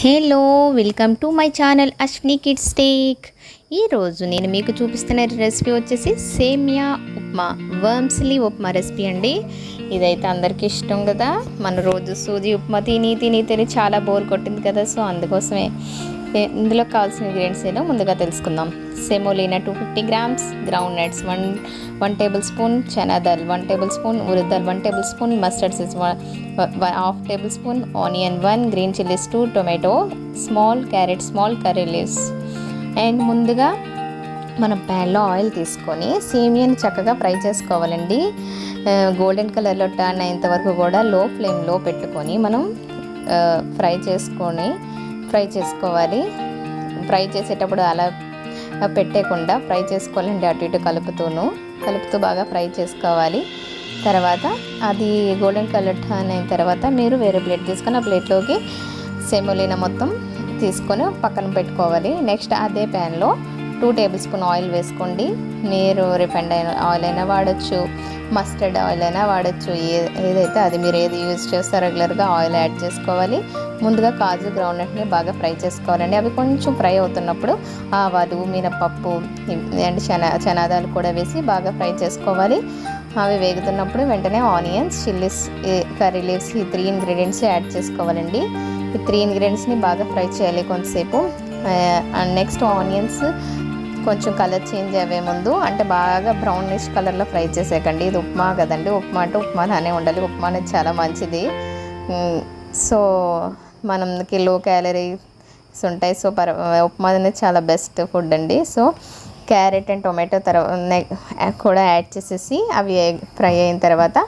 Hello welcome to my channel Ashwini kids take. ఈరోజు నేను మీకు చూపిస్తున్న రెసిపీ వచ్చేసి సేమియా ఉప్మా, వర్మ్స్లీ ఉప్మా రెసిపీ అండి. ఇదైతే అందరికీ ఇష్టం కదా. మన రోజు సూజీ ఉప్మా తిని చాలా బోర్ కొట్టింది కదా. సో అందుకోసమే ఇందులో కావాల్సిన ఇంగ్రీడియంట్స్ ఏదో ముందుగా తెలుసుకుందాం. Semolina 250 grams, ground nuts 1 tablespoon, chana dal 1 tablespoon, urad dal 1 tablespoon, mustard seeds 1/2 tablespoon, onion 1, green chillies 2, tomato small, carrot small, curry leaves. And ముందుగా మనం ప్యాన్లో ఆయిల్ తీసుకొని సేమియాని చక్కగా ఫ్రై చేసుకోవాలండి. గోల్డెన్ కలర్లో టర్న్ అయ్యేంత వరకు కూడా లో ఫ్లేమ్లో పెట్టుకొని మనం ఫ్రై చేసుకోవాలి. ఫ్రై చేసేటప్పుడు అలా పెట్టేయకుండా ఫ్రై చేసుకోవాలండి. అటు ఇటు కలుపుతూ బాగా ఫ్రై చేసుకోవాలి. తర్వాత అది గోల్డెన్ కలర్ టర్న్ అయిన తర్వాత మీరు వేరే ప్లేట్ తీసుకొని ఆ ప్లేట్లోకి సెమోలినా మొత్తం తీసుకొని పక్కన పెట్టుకోవాలి. నెక్స్ట్ అదే ప్యాన్లో 2 టేబుల్ స్పూన్ ఆయిల్ వేసుకోండి. మీరు రిఫైండ్ ఆయిల్ అయినా వాడచ్చు, మస్టర్డ్ ఆయిల్ అయినా వాడచ్చు. ఏదైతే అది మీరు ఏది యూజ్ చేస్తారో రెగ్యులర్గా ఆయిల్ యాడ్ చేసుకోవాలి. ముందుగా కాజు, గ్రౌండ్నట్ని బాగా ఫ్రై చేసుకోవాలండి. అవి కొంచెం ఫ్రై అవుతున్నప్పుడు ఆవాలు, మినపప్పు అండ్ చనాదాలు కూడా వేసి బాగా ఫ్రై చేసుకోవాలి. అవి వేగుతున్నప్పుడు వెంటనే ఆనియన్స్, చిల్లీస్, కర్రీ లీవ్స్, ఈ 3 ఇంగ్రీడియంట్స్ యాడ్ చేసుకోవాలండి. ఈ 3 ఇంగ్రీడియంట్స్ని బాగా ఫ్రై చేయాలి కొంతసేపు. అండ్ నెక్స్ట్ ఆనియన్స్ కొంచెం కలర్ చేంజ్ అయ్యే ముందు, అంటే బాగా బ్రౌనిష్ కలర్లో ఫ్రై చేసేయకండి. ఇది ఉప్మా కదండి. ఉప్మా అంటే ఉప్మానే ఉండాలి. ఉప్మా అనేది చాలా మంచిది. సో మనకి లో క్యాలరీస్ ఉంటాయి. సో ఉప్మా అనేది చాలా బెస్ట్ ఫుడ్ అండి. సో క్యారెట్ అండ్ టొమాటో కూడా యాడ్ చేసేసి అవి ఫ్రై అయిన తర్వాత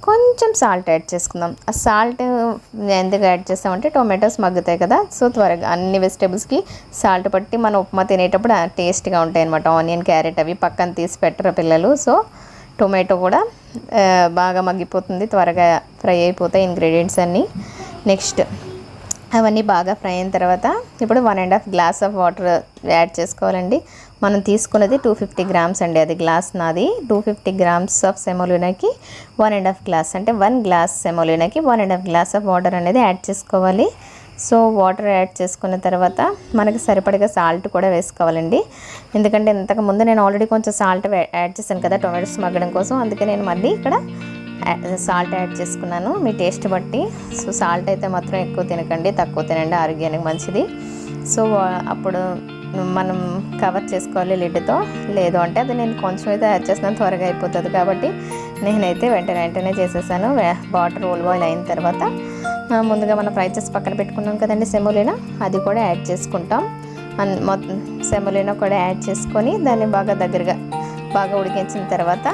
కొంచెం సాల్ట్ యాడ్ చేసుకుందాం. ఆ సాల్ట్ ఎందుకు యాడ్ చేస్తామంటే టొమాటోస్ మగ్గుతాయి కదా. సో త్వరగా అన్ని వెజిటేబుల్స్కి సాల్ట్ పట్టి మన ఉప్మా తినేటప్పుడు టేస్ట్గా ఉంటాయి అన్నమాట. ఆనియన్, క్యారెట్ అవి పక్కన తీసి పెట్టరు పిల్లలు. సో టొమాటో కూడా బాగా మగ్గిపోతుంది, త్వరగా ఫ్రై అయిపోతాయి ఇంగ్రీడియంట్స్ అన్నీ. నెక్స్ట్ అవన్నీ బాగా ఫ్రై అయిన తర్వాత ఇప్పుడు 1.5 గ్లాస్ ఆఫ్ వాటర్ యాడ్ చేసుకోవాలండి. మనం తీసుకున్నది 250 grams అండి. అది గ్లాస్ నాది. 250 grams ఆఫ్ సెమోలినాకి 1.5 గ్లాస్, అంటే 1 గ్లాస్ సెమోలినాకి 1.5 గ్లాస్ ఆఫ్ వాటర్ అనేది యాడ్ చేసుకోవాలి. సో వాటర్ యాడ్ చేసుకున్న తర్వాత మనకి సరిపడగా సాల్ట్ కూడా వేసుకోవాలండి. ఎందుకంటే ఇంతకుముందు నేను ఆల్రెడీ కొంచెం సాల్ట్ యాడ్ చేశాను కదా టొమాటోస్ మగ్గడం కోసం. అందుకే నేను మళ్ళీ ఇక్కడ సాల్ట్ యాడ్ చేసుకున్నాను మీ టేస్ట్ బట్టి. సో సాల్ట్ అయితే మాత్రం ఎక్కువ తినకండి, తక్కువ తినండి, ఆరోగ్యానికి మంచిది. సో అప్పుడు మనం కవర్ చేసుకోవాలి లిడ్తో. లేదు అంటే అది నేను కొంచెం అయితే యాడ్ చేస్తున్నాను, త్వరగా అయిపోతుంది కాబట్టి నేనైతే వెంటనే చేసేసాను. వాటర్ బాయిల్ అయిన తర్వాత ముందుగా మనం ఫ్రై చేసి పక్కన పెట్టుకున్నాం కదండి సెమోలినా, అది కూడా యాడ్ చేసుకుంటాం. మొత్తం సెమోలినా కూడా యాడ్ చేసుకొని దాన్ని బాగా ఉడికించిన తర్వాత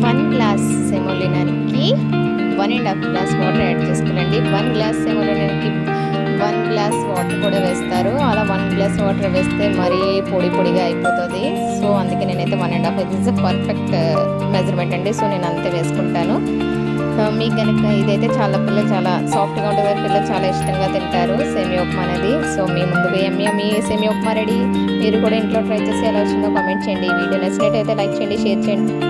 1 గ్లాస్ సెమోలినాకి 1.5 గ్లాస్ వాటర్ యాడ్ చేసుకోండి. 1 గ్లాస్ సెమోలినాకి 1 గ్లాస్ వాటర్ కూడా వేస్తారు. అలా 1 గ్లాస్ వాటర్ వేస్తే మరీ పొడిగా అయిపోతుంది. సో అందుకే నేనైతే 1.5, ఇది ఇస్ పర్ఫెక్ట్ మెజర్మెంట్ అండి. సో నేను అంతే వేసుకుంటాను. మీకు కనుక ఇదైతే పిల్లలు చాలా సాఫ్ట్గా ఉంటుంది, పిల్లలు చాలా ఇష్టంగా తింటారు సేమియా ఉప్మా అనేది. సో మీ ముందుగా ఎమ్మి సేమియా ఉప్మా రెడీ. మీరు కూడా ఇంట్లో ట్రై చేసి ఎలా వచ్చిందో కామెంట్ చేయండి. ఈ వీడియో నచ్చినట్టయితే లైక్ చేయండి, షేర్ చేయండి.